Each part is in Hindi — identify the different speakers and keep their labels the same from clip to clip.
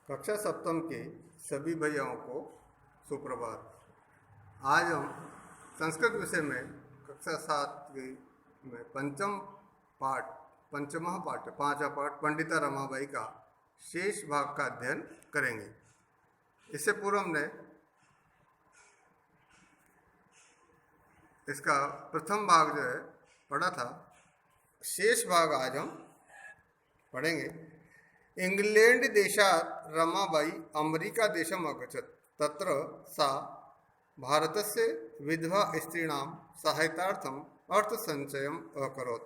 Speaker 1: कक्षा सप्तम के सभी भैयाओं को सुप्रभात। आज हम संस्कृत विषय में कक्षा सात में पंचमः पाठ पांचवा पाठ पंडिता रमाबाई का शेष भाग का अध्ययन करेंगे। इससे पूर्व हमने इसका प्रथम भाग जो है पढ़ा था। शेष भाग आज हम पढ़ेंगे। इंग्लैंड देशात् रमाबाई अमेरिका देशम् अगच्छत्। तत्र सा भारतस्य विधवा स्त्रीणां सहायतार्थम् अर्थसञ्चयम् अकरोत्।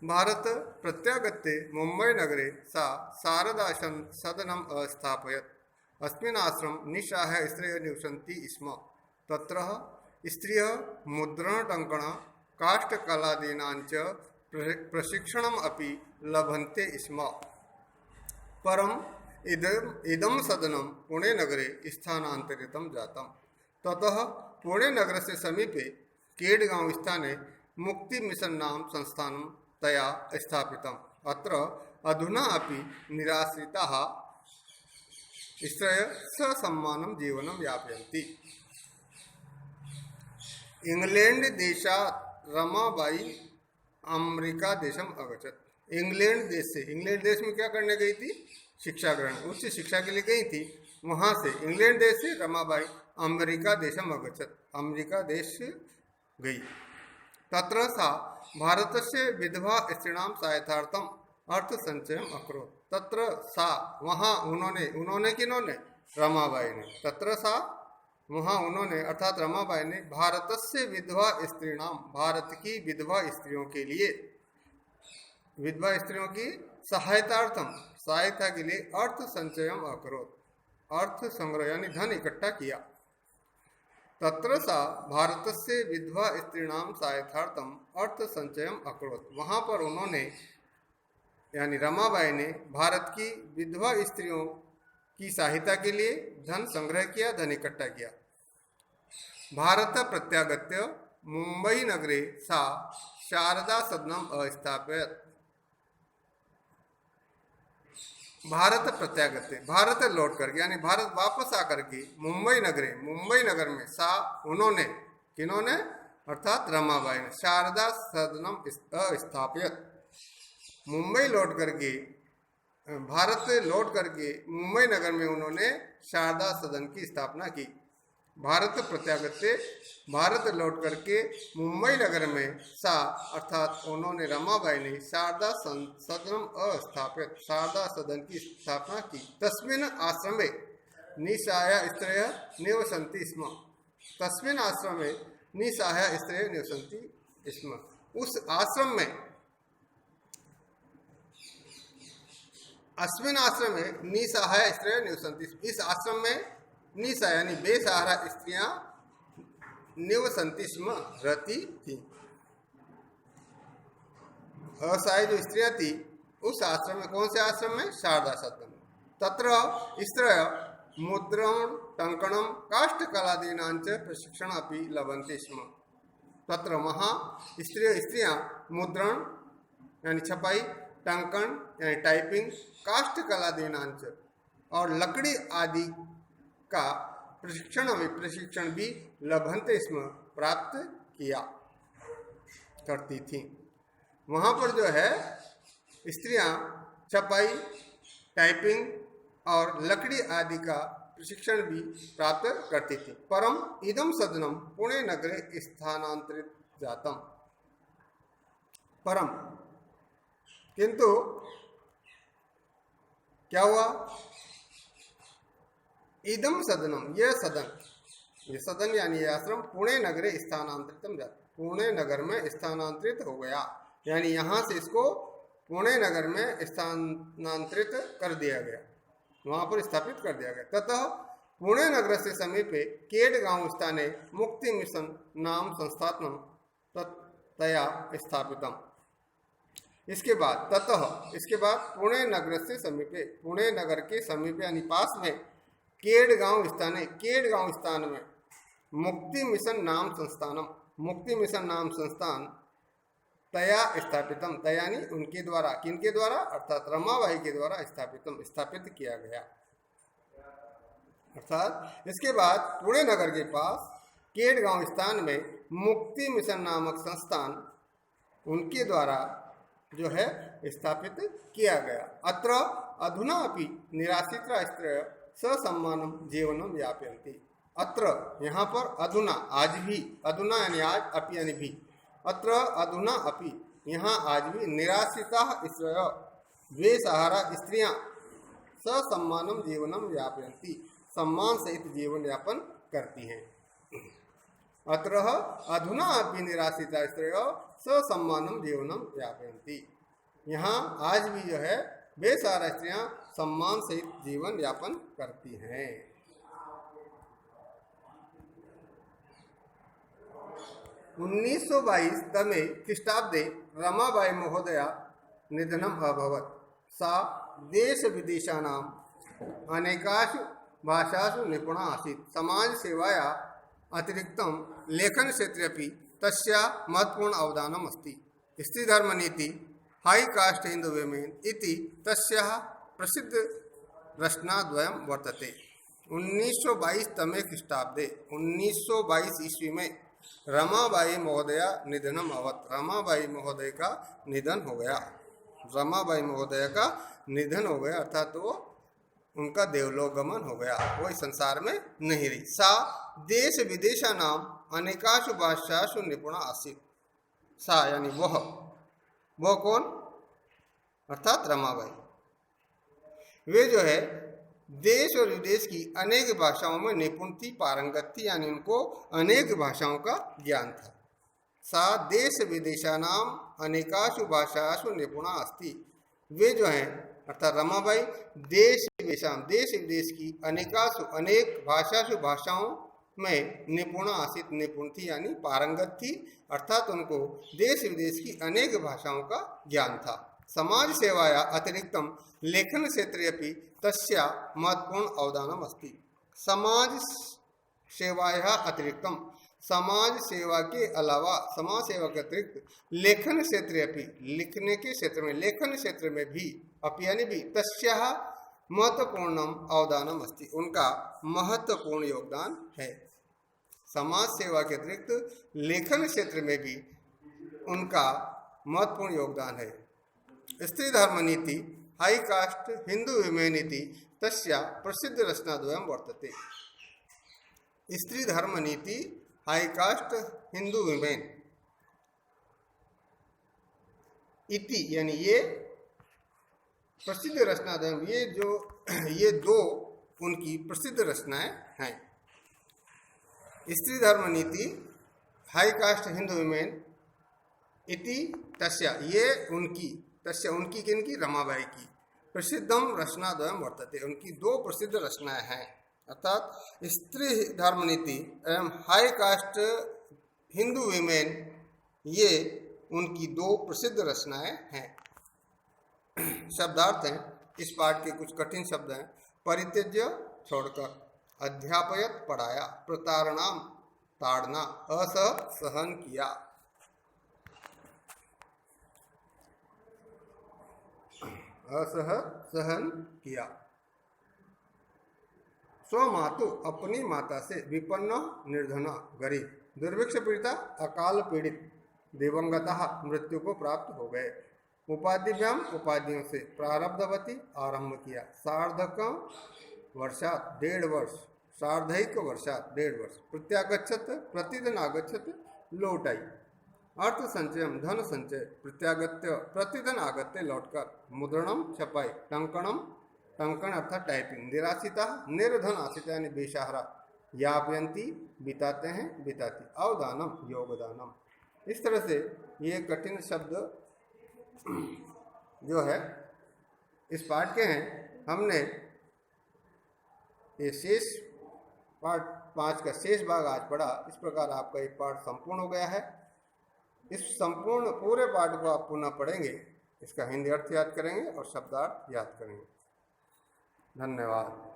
Speaker 1: भारत प्रत्यागत्य मुम्बईनगरे सा शारदासदनम् अस्थापयत्। अस्मिन् आश्रमे निस्सहायाः स्त्रियः निवसन्ति स्म। तत्र स्त्रियः मुद्रणटङ्कण काष्ठकलादीनां च प्रशिक्षणम् अपि लभन्ते स्म। परम इदम सदनम पुणे नगरे स्थानांतरितं जातम्। ततः पुणे नगरस्य समीपे केडगांव स्थाने मुक्ति मिशन नाम संस्थानं तया स्थापितम्। अत्र अधुना अपि निराश्रिताः स्त्रियः ससम्मानं जीवनं यापयन्ति। इंग्लैंड देशात् रमाबाई अमेरिका देशम अगच्छत्। इंग्लैंड देश से, इंग्लैंड देश में क्या करने गई थी? शिक्षा ग्रहण, उच्च शिक्षा के लिए गई थी। वहां से इंग्लैंड देश से रमाबाई अमेरिका देशम अगच्छत्, अमेरिका देश गई। तत्र सा भारतस्य विधवा स्त्रीणां सहायतार्थम अर्थ संचयम अकरोत्। तत्र सा, वहां उन्होंने किन्होंने? रमाबाई ने। तत्र सा, वहां उन्होंने अर्थात रमाबाई ने भारतस्य विधवा स्त्रीणां, भारत की विधवा स्त्रियों के लिए, विधवा स्त्रियों की सहायतार्थम, सहायता के लिए अर्थ संचयम अकरोत्, अर्थ संग्रह यानी धन इकट्ठा किया। तत्र सा भारतस्य विधवा स्त्रीणां सहायतार्थम अर्थ संचयम अकरोत्। वहां पर उन्होंने यानी रमाबाई ने भारत की विधवा स्त्रियों की सहायता के लिए धन संग्रह किया, धन इकट्ठा किया। भारत प्रत्यागत्य मुंबई नगरे सा शारदा सदनम अस्थापयत्। भारत प्रत्यागत्य, भारत लौट कर, यानी भारत वापस आकर के मुंबई नगर में सा, उन्होंने, किन्होंने? अर्थात रमाबाई ने शारदा सदनम अस्थापयत्। मुंबई लौट करके, भारत लौट करके मुंबई नगर में उन्होंने शारदा सदन की स्थापना की। भारत प्रत्यागत्य, भारत लौट करके मुंबई नगर में सा, अर्थात उन्होंने, रमाबाई ने शारदा सदनम अस्थापित, शारदा सदन की स्थापना की। तस्मिन् आश्रमे निस्सहायाः स्त्रियः निवसन्ति स्म। तस्मिन् आश्रमे निस्सहायाः स्त्रियः निवसन्ति स्म। उस आश्रम में, अस्मिन् आश्रमे निस्सहायाः स्त्रियः निवसन्ति, इस आश्रम में निस्सहाय यानी बेसहारा स्त्रियां निवसन्ति स्म, रहती थी। असहाय जो स्त्रियां थी उस आश्रम में, कौन से आश्रम में? शारदा सदन। तत्र स्त्रियः मुद्रण टंकणम काष्ठकलादीनां च प्रशिक्षण अपि लभन्ते स्म। तत्र वहाँ स्त्रियां मुद्रण यानी छपाई, टंकन यानी टाइपिंग, काष्ठकलादीनां च और लकड़ी आदि का प्रशिक्षण भी लभन्ते स्म, प्राप्त किया करती थी। वहाँ पर जो है स्त्रियां छपाई, टाइपिंग और लकड़ी आदि का प्रशिक्षण भी प्राप्त करती थी। परम इदम सदनम पुणे नगरे स्थानांतरित जातम। परम, किंतु क्या हुआ? इदम सदनम, यह सदन यानी यह आश्रम पुणे नगरे स्थानांतरितम जाता, पुणे नगर में स्थानांतरित हो गया, यानी यहाँ से इसको पुणे नगर में स्थानांतरित कर दिया गया, वहाँ पर स्थापित कर दिया गया। ततः पुणे नगर से समीपे केडगांव स्थाने मुक्ति मिशन नाम संस्थानम तया स्थापितम। इसके बाद पुणे नगर से समीपे, पुणे नगर के समीप यानी पास में केडगांव स्थान में मुक्ति मिशन नाम संस्थान तया स्थापितम, तयानी उनके द्वारा, किनके द्वारा? अर्थात रमाबाई के द्वारा स्थापित किया गया। अर्थात इसके बाद पुणे नगर के पास केडगांव स्थान में मुक्ति मिशन नामक संस्थान उनके द्वारा जो है स्थापित किया गया। अत्र अधुना अपि निराश्रिता स्त्रियः ससम्मानं जीवनं यापयन्ति। अत्र यहाँ पर अधुना आज भी, अधुना यानी आज, अपि यानी भी, अत्र अधुना अपि यहाँ आज भी निराश्रिता स्त्रियः बेसहारा स्त्रियां ससम्मानं जीवनं यापयन्ति, सम्मान सहित जीवन यापन करती हैं। अत्र अधुना अपि निराश्रिता स्त्रियः ससम्मानं जीवनं यापयन्ति। यहाँ आज भी जो है बेसहारा स्त्रियां सम्मान सहित जीवन यापन करती हैं। 1922 तमे ख्रीष्टाब्दे रमाबाई महोदया निधनम् अभवत्। सा देशविदेशानाम् अनेकासु भाषासु निपुणा आसीत्। समाजसेवाया अतिरिक्तं लेखनक्षेत्रे अपि तस्याः महत्वपूर्णम् अवदानम् अस्ति। स्त्रीधर्मनीति हाई कास्ट हिंदू विमेन इति तस्याः प्रसिद्ध रचनाद्वयं वर्तते। 1922 तमे ख्रीष्टाब्दे 1922 ईस्वी में रमाबाई महोदया निधनम अभवत्। रमाबाई महोदय का निधन हो गया। रमाबाई महोदय का निधन हो गया अर्थात तो उनका देवलोकगमन हो गया, वो इस संसार में नहीं रही। सा देश विदेशानाम अनेकासु भाषासु निपुणा आसीत्। सा यानी वह कौन? अर्थात रमाबाई। वे जो है देश और विदेश की अनेक भाषाओं में निपुण थी, पारंगत थी, यानी उनको अनेक भाषाओं का ज्ञान था। सा देश विदेशानाम अनेकासु भाषासु निपुणा अस्ति। वे जो हैं अर्थात रमाबाई देश विदेश की अनेक भाषाओं में निपुणा आसित, निपुण थी यानी पारंगत थी, अर्थात उनको देश विदेश की अनेक भाषाओं का ज्ञान था। समाज सेवाया अतिरिक्तम लेखन क्षेत्रे अपि तस्या महत्वपूर्ण अवदानम अस्ति। समाज सेवाया अतिरिक्तम, समाज सेवा के अलावा, समाज सेवा के अतिरिक्त लेखन क्षेत्रे अपि, लिखने के क्षेत्र में, लेखन क्षेत्र में भी, अपि यानी भी, तस्या महत्वपूर्णम अवदानम अस्ति, उनका महत्वपूर्ण योगदान है। समाज सेवा के अतिरिक्त लेखन क्षेत्र में भी उनका महत्वपूर्ण योगदान है। स्त्री धर्म नीति हाई कास्ट हिंदू विमेन नीति तस्या प्रसिद्ध रचनाद्वयं वर्तते। स्त्री धर्म नीति हाई कास्ट हिंदू विमेन इति यानी ये प्रसिद्ध रचनाद्वयं, ये दो उनकी प्रसिद्ध रचनाएं हैं। स्त्री धर्म नीति हाई कास्ट हिंदू विमेन इति तस्या, ये उनकी किनकी? रमाबाई की प्रसिद्धम रचनाद्वयं वर्तते, उनकी दो प्रसिद्ध रचनाएं हैं। अर्थात स्त्री धर्म नीति एवं हाई कास्ट हिंदू विमेन, ये उनकी दो प्रसिद्ध रचनाएं हैं। शब्दार्थ हैं, इस पाठ के कुछ कठिन शब्द हैं। परित्यज्य छोड़कर, अध्यापयत पढ़ाया, प्रतारणाम ताड़ना, असह सहन किया, असह सहन किया। स्वमातु अपनी माता से, विपन्न निर्धन गरीब, दुर्भिक्ष पीड़िता अकाल पीड़ित, दिवंगता मृत्यु को प्राप्त हो गए। उपाधिभ्याम उपाधियों से प्रारब्धवती आरंभ किया। सार्धक वर्षात 1.5 वर्ष, सार्धैक वर्षात 1.5 वर्ष, प्रत्यागच्छत प्रतिदिन आगच्छत लौट आई। अर्थ संचयम धन संचय, प्रत्यागत्य प्रतिदिन आगत्य लौटकर, मुद्रणम छपाई, टंकन अर्थात टाइपिंग, निराशिता निर्धन आशिता यानी बेसहारा, यापयंती बिताते हैं, बिताती, अवदानम योगदानम। इस तरह से ये कठिन शब्द जो है इस पाठ के हैं। हमने ये शेष पाठ 5 का शेष भाग आज पढ़ा। इस प्रकार आपका एक पाठ संपूर्ण हो गया है। इस संपूर्ण पूरे पाठ को आप पुनः पढ़ेंगे, इसका हिंदी अर्थ याद करेंगे और शब्दार्थ याद करेंगे। धन्यवाद।